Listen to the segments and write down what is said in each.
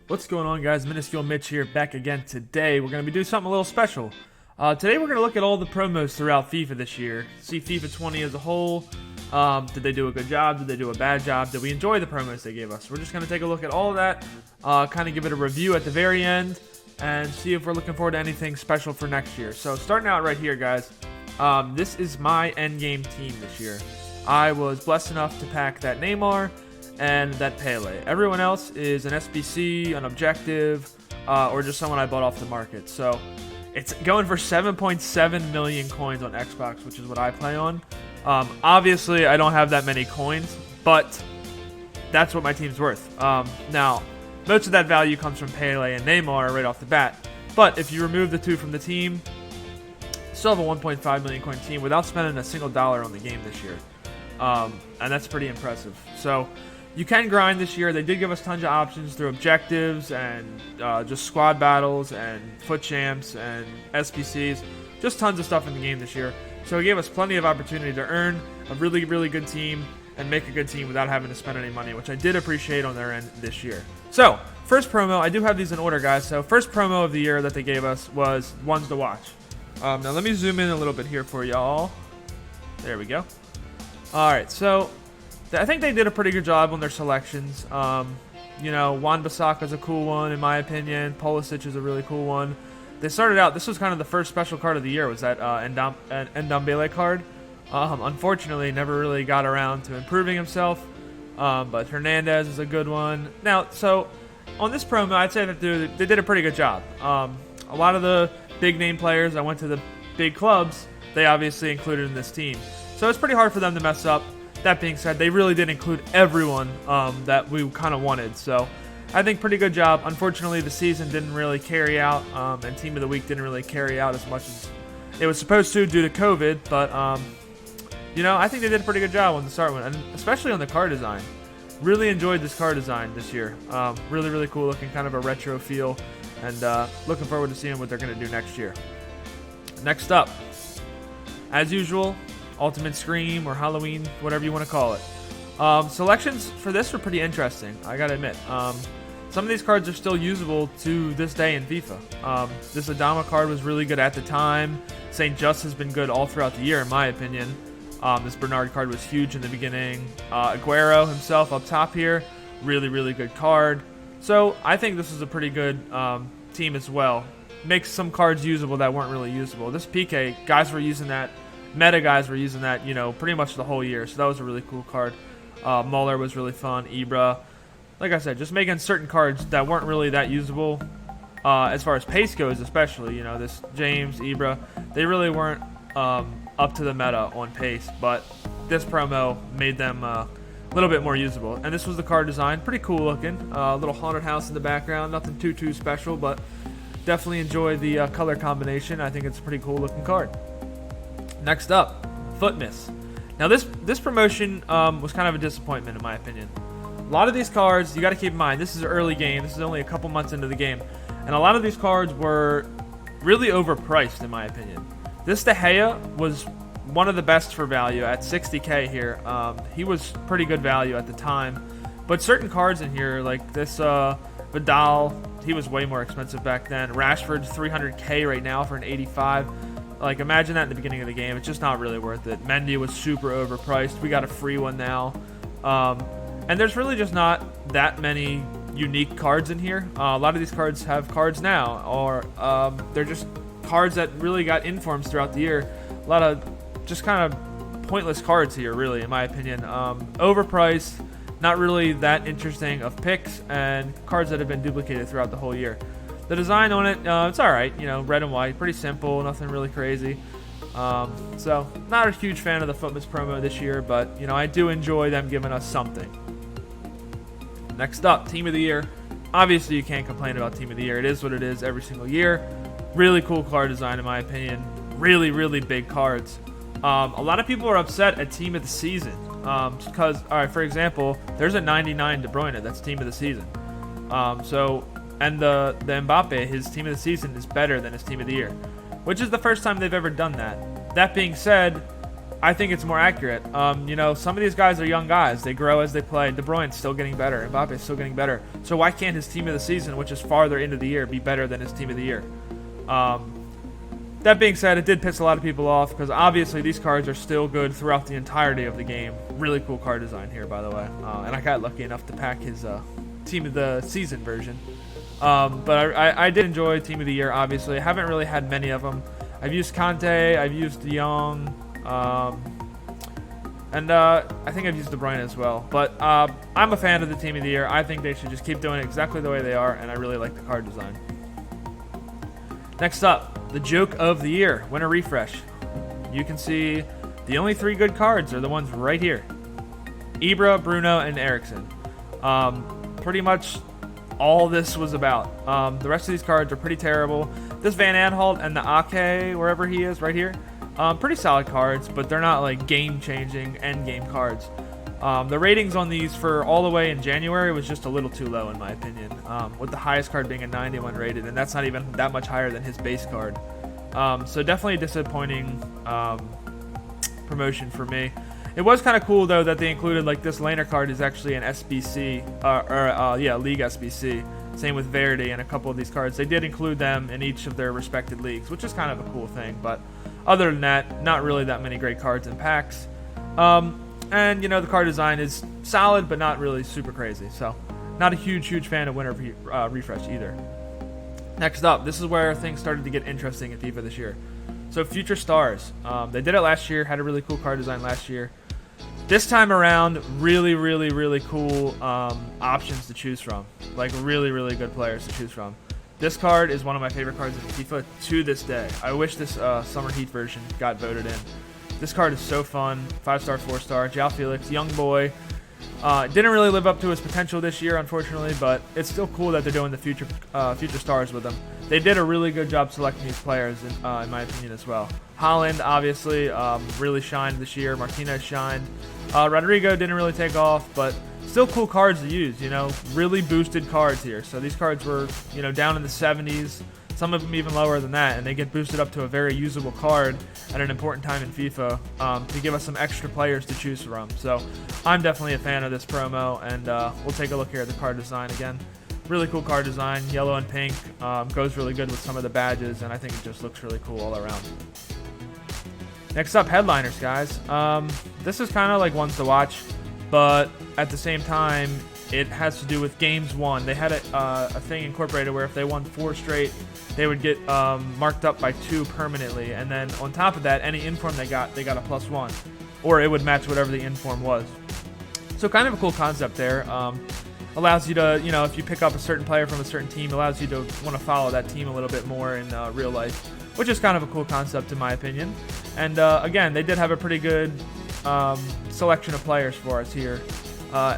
What's going on, guys? Minuscule Mitch here, back again today. We're going to be doing something a little special. Today we're going to look at all the promos throughout FIFA this year. See FIFA 20 as a whole. Did they do a good job? Did they do a bad job? Did we enjoy the promos they gave us? We're just going to take a look at all of that, kind of give it a review at the very end, and see if we're looking forward to anything special for next year. So starting out right here, guys. This is my endgame team this year. I was blessed enough to pack that Neymar and that Pele. Everyone else is an SBC, an objective, or just someone I bought off the market. So it's going for 7.7 million coins on Xbox, which is what I play on. Obviously, I don't have that many coins, but that's what my team's worth. Now, most of that value comes from Pele and Neymar right off the bat. But if you remove the two from the team, still have a 1.5 million coin team without spending a single dollar on the game this year. And that's pretty impressive. So you can grind this year. They did give us tons of options through objectives and just squad battles and foot champs and SPCs. Just tons of stuff in the game this year. So it gave us plenty of opportunity to earn a really, really good team and make a good team without having to spend any money, which I did appreciate on their end this year. So, first promo, I do have these in order, guys. So, first promo of the year that they gave us was ones to watch. Now, let me zoom in a little bit here for y'all. There we go. Alright, so I think they did a pretty good job on their selections. Wan-Bissaka's a cool one, in my opinion. Pulisic is a really cool one. They started out, this was kind of the first special card of the year, was that Ndombele card. Unfortunately, never really got around to improving himself, but Hernandez is a good one. Now, so on this promo, I'd say that they did a pretty good job. A lot of the big name players that went to the big clubs, they obviously included in this team. So it's pretty hard for them to mess up. That being said, they really did include everyone that we kind of wanted. So I think pretty good job. Unfortunately, the season didn't really carry out, and Team of the Week didn't really carry out as much as it was supposed to due to COVID. But, I think they did a pretty good job on the start one, and especially on the card design. Really enjoyed this card design this year. Really, really cool looking, kind of a retro feel, and looking forward to seeing what they're going to do next year. Next up, as usual, Ultimate Scream or Halloween, whatever you want to call it. Selections for this were pretty interesting, I gotta admit. Some of these cards are still usable to this day in FIFA. This Adama card was really good at the time. St. Just has been good all throughout the year, in my opinion. This Bernard card was huge in the beginning. Aguero himself up top here, really, really good card. So I think this is a pretty good team as well. Makes some cards usable that weren't really usable. This PK, guys were using that. Meta guys were using that, pretty much the whole year. So that was a really cool card. Muller was really fun. Ibra. Like I said, just making certain cards that weren't really that usable as far as pace goes, especially. This James, Ibra, they really weren't up to the meta on pace. But this promo made them a little bit more usable. And this was the card design. Pretty cool looking. A little haunted house in the background. Nothing too special, but definitely enjoy the color combination. I think it's a pretty cool looking card. Next up, Foot Miss. Now this promotion was kind of a disappointment in my opinion. A lot of these cards, you got to keep in mind, this is an early game. This is only a couple months into the game. And a lot of these cards were really overpriced in my opinion. This De Gea was one of the best for value at 60k here. He was pretty good value at the time. But certain cards in here, like this Vidal, he was way more expensive back then. Rashford's 300k right now for an 85. Like, imagine that in the beginning of the game. It's just not really worth it. Mendy was super overpriced. We got a free one now. And there's really just not that many unique cards in here. A lot of these cards have cards now, or they're just cards that really got informs throughout the year. A lot of just kind of pointless cards here, really, in my opinion. Overpriced, not really that interesting of picks, and cards that have been duplicated throughout the whole year. The design on it, it's alright, red and white, pretty simple, nothing really crazy. So, not a huge fan of the Foot Miss promo this year, but, I do enjoy them giving us something. Next up, Team of the Year. Obviously, you can't complain about Team of the Year. It is what it is every single year. Really cool card design, in my opinion. Really, really big cards. A lot of people are upset at Team of the Season. Because, alright, for example, there's a 99 De Bruyne that's Team of the Season. And the Mbappe, his Team of the Season is better than his Team of the Year, which is the first time they've ever done that. That being said, I think it's more accurate. You know, some of these guys are young guys. They grow as they play. De Bruyne's still getting better. Mbappe's still getting better. So why can't his team of the season, which is farther into the year, be better than his team of the year? That being said, it did piss a lot of people off because obviously these cards are still good throughout the entirety of the game. Really cool card design here, by the way. And I got lucky enough to pack his team of the season version. But I did enjoy team of the year, obviously. I haven't really had many of them. I've used Conte, I've used De Jong, and I think I've used De Bruyne as well. But I'm a fan of the team of the year. I think they should just keep doing it exactly the way they are, and I really like the card design. Next up, the joke of the year. Winner refresh. You can see the only 3 good cards are the ones right here. Ibra, Bruno, and Eriksen. Pretty much all this was about. The rest of these cards are pretty terrible. This Van Aanholt and the Ake, wherever he is, right here, pretty solid cards, but they're not like game-changing end-game cards. The ratings on these for all the way in January was just a little too low, in my opinion, with the highest card being a 91 rated, and that's not even that much higher than his base card. So definitely a disappointing promotion for me. It was kind of cool, though, that they included, like, this laner card is actually an SBC, League SBC. Same with Verdi and a couple of these cards. They did include them in each of their respected leagues, which is kind of a cool thing. But other than that, not really that many great cards in packs. And, you know, the card design is solid, but not really super crazy. So, not a huge fan of Winter Refresh either. Next up, this is where things started to get interesting in FIFA this year. So, Future Stars. They did it last year, had a really cool card design last year. This time around, really cool options to choose from. Like, really good players to choose from. This card is one of my favorite cards in FIFA to this day. I wish this Summer Heat version got voted in. This card is so fun. 5-star, 4-star. João Felix, young boy. Didn't really live up to his potential this year, unfortunately, but it's still cool that they're doing the future stars with him. They did a really good job selecting these players, in my opinion, as well. Haaland, obviously, really shined this year. Martinez shined. Rodrigo didn't really take off, but still cool cards to use, you know. Really boosted cards here. So these cards were, you know, down in the 70s. Some of them even lower than that, and they get boosted up to a very usable card at an important time in FIFA to give us some extra players to choose from. So I'm definitely a fan of this promo, and we'll take a look here at the card design again. Really cool card design, yellow and pink, goes really good with some of the badges, and I think it just looks really cool all around. Next up, headliners, guys. This is kind of like ones to watch, but at the same time, it has to do with games won. They had a thing incorporated where if they won 4 straight, they would get marked up by 2 permanently, and then on top of that, any inform they got a +1, or it would match whatever the inform was. So kind of a cool concept there. Allows you to, you know, if you pick up a certain player from a certain team, allows you to want to follow that team a little bit more in real life, which is kind of a cool concept in my opinion. And again, they did have a pretty good selection of players for us here.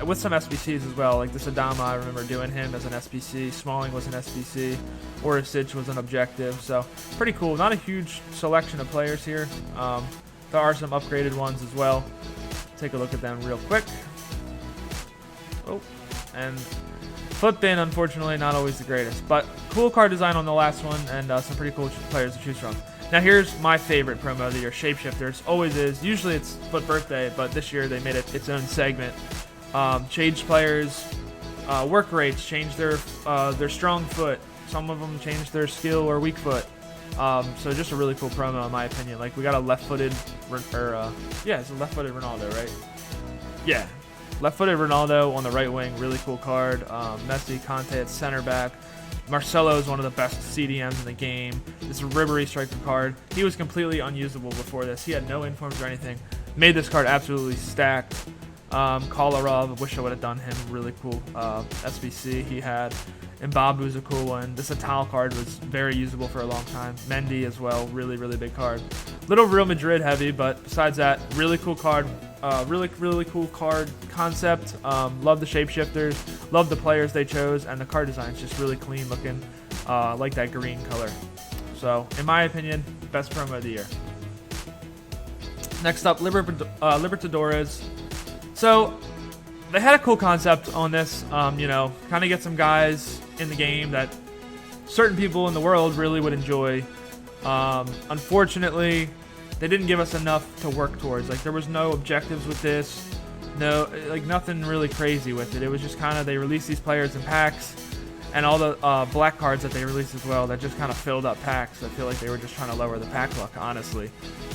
With some SBCs as well, like this Adama, I remember doing him as an SBC. Smalling was an SBC. Orisic was an objective. So pretty cool. Not a huge selection of players here. There are some upgraded ones as well. Take a look at them real quick. Oh, and flip bin, unfortunately, not always the greatest. But cool card design on the last one, and some pretty cool players to choose from. Now here's my favorite promo of the year, Shapeshifters. Always is. Usually it's Foot Birthday, but this year they made it its own segment. Changed players' work rates, changed their strong foot. Some of them changed their skill or weak foot. So just a really cool promo in my opinion. Like we got a left-footed, it's a left-footed Ronaldo, right? Yeah, left-footed Ronaldo on the right wing, really cool card. Messi, Conte at center back. Marcelo is one of the best CDMs in the game. This Ribery striker card. He was completely unusable before this. He had no informs or anything. Made this card absolutely stacked. Kolarov, wish I would have done him. Really cool SBC he had. Mbabu's a cool one. This Atal card was very usable for a long time. Mendy as well, really big card. Little Real Madrid heavy, but besides that, really cool card. Really cool card concept. Love the shapeshifters. Love the players they chose, and the card design is just really clean looking, like that green color. So, in my opinion, best promo of the year. Next up, Libertadores. So, they had a cool concept on this, you know, kind of get some guys in the game that certain people in the world really would enjoy. Unfortunately, they didn't give us enough to work towards. Like, there was no objectives with this, no, like, nothing really crazy with it. It was just kind of, they released these players in packs, and all the black cards that they released as well that just kind of filled up packs. I feel like they were just trying to lower the pack luck, honestly.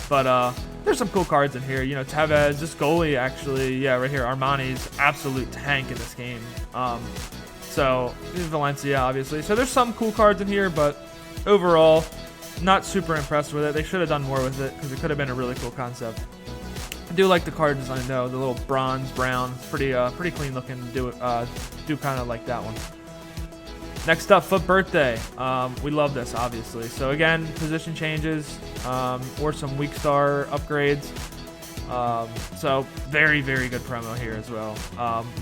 But there's some cool cards in here. You know, Tevez, this goalie actually, yeah, right here, Armani's absolute tank in this game. So, Valencia, obviously. So there's some cool cards in here, but overall, not super impressed with it. They should have done more with it because it could have been a really cool concept. I do like the card design though, the little bronze, brown, pretty clean looking. Do kind of like that one. Next up, FUT Birthday. We love this, obviously. So again, position changes or some weak star upgrades. So very, very good promo here as well.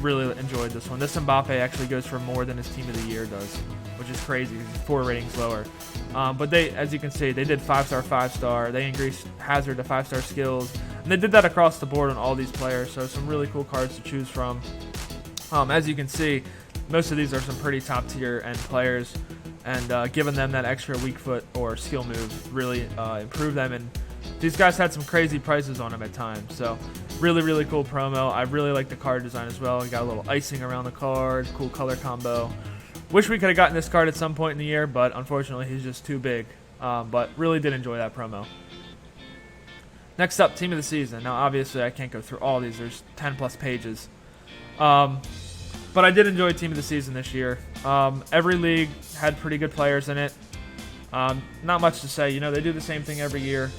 Really enjoyed this one. This Mbappe actually goes for more than his Team of the Year does, which is crazy. He's 4 ratings lower. But they, as you can see, they did 5-star, 5-star. They increased Hazard to 5-star skills. And they did that across the board on all these players. So some really cool cards to choose from. As you can see, most of these are some pretty top tier end players. And giving them that extra weak foot or skill move really improved them. And these guys had some crazy prices on them at times. So really, really cool promo. I really like the card design as well. We got a little icing around the card. Cool color combo. Wish we could have gotten this card at some point in the year, but unfortunately he's just too big. But really did enjoy that promo. Next up, Team of the Season. Now obviously I can't go through all these. There's 10 plus pages. But I did enjoy Team of the Season this year. Every league had pretty good players in it. Not much to say. You know, they do the same thing every year.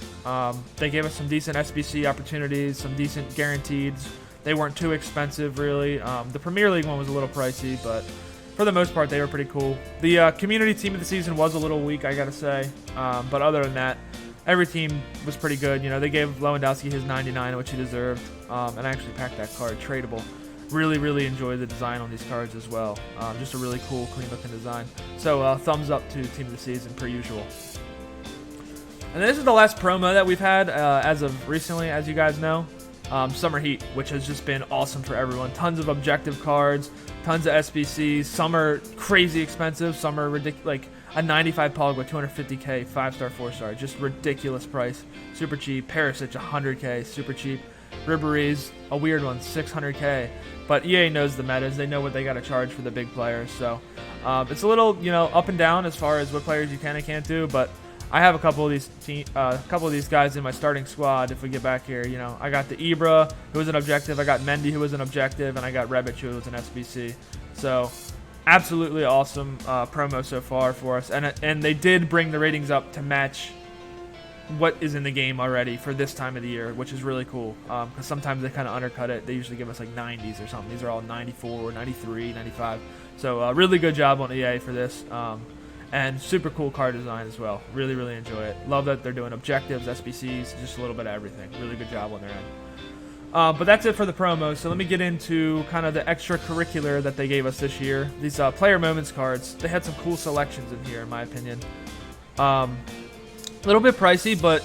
They gave us some decent SBC opportunities, some decent guaranteeds. They weren't too expensive, really. The Premier League one was a little pricey, but for the most part, they were pretty cool. The Community Team of the Season was a little weak, I gotta say. But other than that, every team was pretty good. You know, they gave Lewandowski his 99, which he deserved. And I actually packed that card, tradable. Really, really enjoy the design on these cards as well. Just a really cool, clean-looking design. So thumbs up to Team of the Season, per usual. And this is the last promo that we've had as of recently, as you guys know. Summer Heat, which has just been awesome for everyone. Tons of objective cards, tons of SBCs. Some are crazy expensive, some are ridiculous, like a 95 Pogba, 250k, 5-star, 4-star. Just ridiculous price. Super cheap. Perisic, 100k, super cheap. Ribéry's a weird one, 600k. But EA knows the metas. They know what they got to charge for the big players. So it's a little, you know, up and down as far as what players you can and can't do. But I have a couple of these guys in my starting squad. If we get back here, you know, I got the Ibra, who was an objective. I got Mendy, who was an objective, and I got Rebic, who was an SBC. So absolutely awesome promo so far for us. And they did bring the ratings up to match what is in the game already for this time of the year, which is really cool, because sometimes they kind of undercut it. They usually give us like 90s or something. These are all 94, 93, 95. So really good job on EA for this, and super cool card design as well. Really, really enjoy it. Love that they're doing objectives, SBCs, just a little bit of everything. Really good job on their end. But that's it for the promo. So let me get into kind of the extracurricular that they gave us this year. These player moments cards. They had some cool selections in here, in my opinion. A little bit pricey, but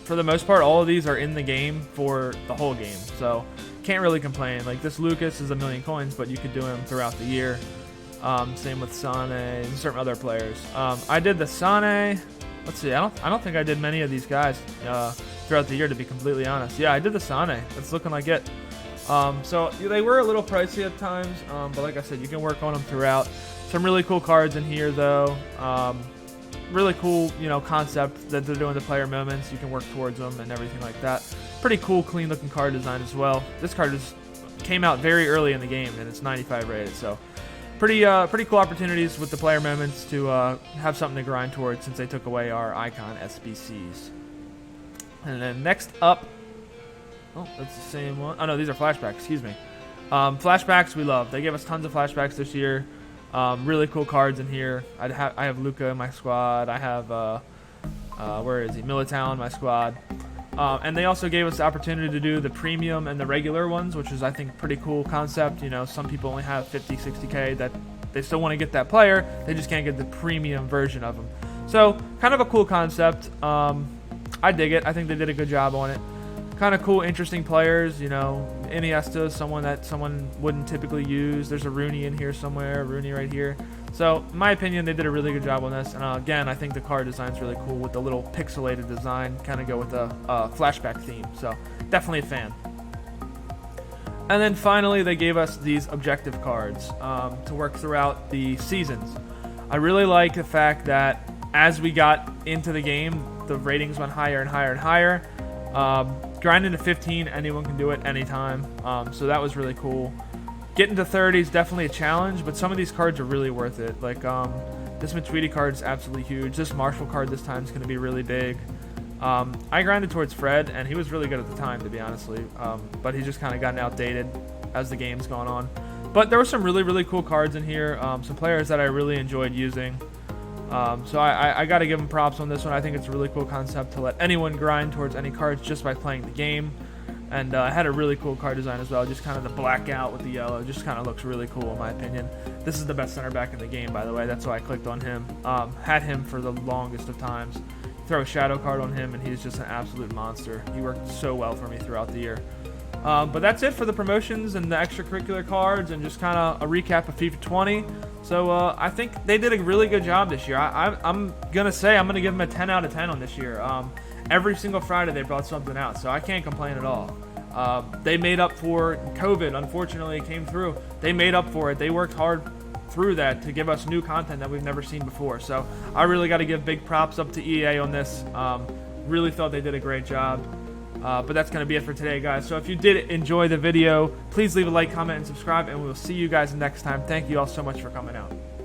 for the most part, all of these are in the game for the whole game. So can't really complain. Like this Lucas is 1,000,000 coins, but you could do him throughout the year. Same with Sane and certain other players. I did the Sane. Let's see. I don't think I did many of these guys throughout the year, to be completely honest. Yeah, I did the Sane. It's looking like it. So they were a little pricey at times, but like I said, you can work on them throughout. Some really cool cards in here, though. Really cool, you know, concept that they're doing the player moments. You can work towards them and everything like that. Pretty cool, clean looking card design as well. This card came out very early in the game, and it's 95 rated. So pretty cool opportunities with the player moments to have something to grind towards, since they took away our icon SBCs. And then next up, oh, that's the same one. Oh no, these are flashbacks. Excuse me. Flashbacks we love. They gave us tons of flashbacks this year. Really cool cards in here. I have Luka in my squad. I have where is he? Militao in my squad. And they also gave us the opportunity to do the premium and the regular ones, which is, I think, pretty cool concept. You know, some people only have 50, 60k that they still want to get that player. They just can't get the premium version of them. So kind of a cool concept. I dig it. I think they did a good job on it. Kind of cool, interesting players. You know, Iniesta, someone wouldn't typically use. There's a Rooney in here somewhere. Rooney right here. So, in my opinion, they did a really good job on this. And again, I think the card design's really cool with the little pixelated design, kind of go with the flashback theme. So, definitely a fan. And then finally, they gave us these objective cards to work throughout the seasons. I really like the fact that as we got into the game, the ratings went higher and higher and higher. Grinding to 15, anyone can do it anytime. So that was really cool. Getting to 30 is definitely a challenge, but some of these cards are really worth it. Like this Matuidi card is absolutely huge. This Marshall card this time is going to be really big. I grinded towards Fred, and he was really good at the time, to be honestly. But he's just kind of gotten outdated as the game's gone on. But there were some really, really cool cards in here. Some players that I really enjoyed using. So I got to give them props on this one. I think it's a really cool concept to let anyone grind towards any cards just by playing the game. And it had a really cool card design as well. Just kind of the blackout with the yellow. Just kind of looks really cool in my opinion. This is the best center back in the game, by the way. That's why I clicked on him. Had him for the longest of times. Throw a shadow card on him, and he's just an absolute monster. He worked so well for me throughout the year. But that's it for the promotions and the extracurricular cards and just kind of a recap of FIFA 20. So I think they did a really good job this year. I'm going to say I'm going to give them a 10 out of 10 on this year. Every single Friday they brought something out, so I can't complain at all. They made up for COVID. Unfortunately, it came through. They made up for it. They worked hard through that to give us new content that we've never seen before. So I really got to give big props up to EA on this. Really thought they did a great job. But that's going to be it for today, guys. So if you did enjoy the video, please leave a like, comment, and subscribe, and we'll see you guys next time. Thank you all so much for coming out.